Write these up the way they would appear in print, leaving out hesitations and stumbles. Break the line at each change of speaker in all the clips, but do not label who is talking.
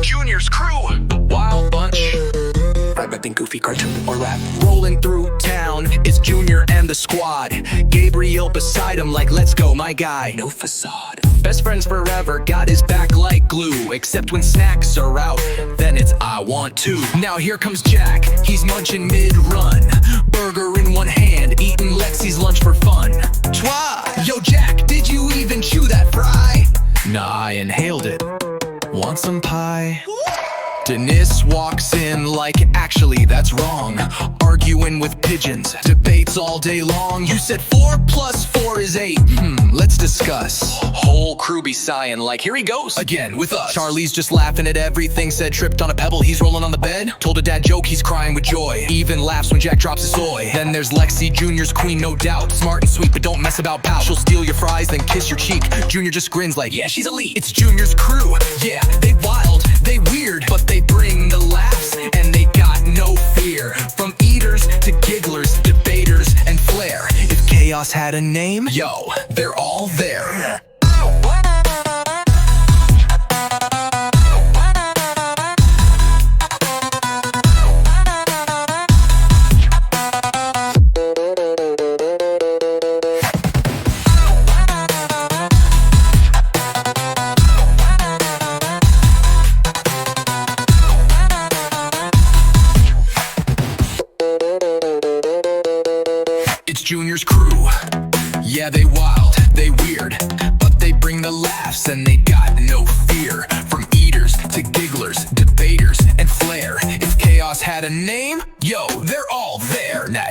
Junior's crew, the wild bunch. Rapping goofy cartoon or rap. Rolling through town, it's Junior and the squad. Gabriel beside him like, let's go my guy. No facade. Best friends forever, got his back like glue. Except when snacks are out, then it's I want to. Now here comes Jack, he's munching mid-run. Burger in one hand, eating Lexi's lunch for fun. Twa! Yo Jack, did you even chew that fry? Nah, I inhaled it. Want some pie? Dennis walks in like, actually that's wrong. Arguing with pigeons, debates all day long. You said 4 + 4 is 8, let's discuss. Whole crew be sighing like, here he goes again with us. Charlie's just laughing at everything said, tripped on a pebble, he's rolling on the bed. Told a dad joke, he's crying with joy. Even laughs when Jack drops his soy. Then there's Lexi, Junior's queen, no doubt. Smart and sweet, but don't mess about, pal. She'll steal your fries, then kiss your cheek. Junior just grins like, yeah, she's elite. It's Junior's crew, yeah, they wild, they weird, but they bring the laughs, and they got no fear. From eaters to gigglers, debaters, and flair. If chaos had a name, yo, they're all there. It's Junior's crew, yeah, they wild, they weird, but they bring the laughs and they got no fear. From eaters to gigglers, debaters, and flair. If chaos had a name, yo, they're all there. Now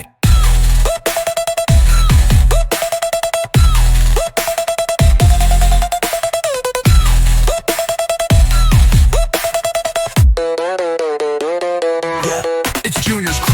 it's Junior's crew.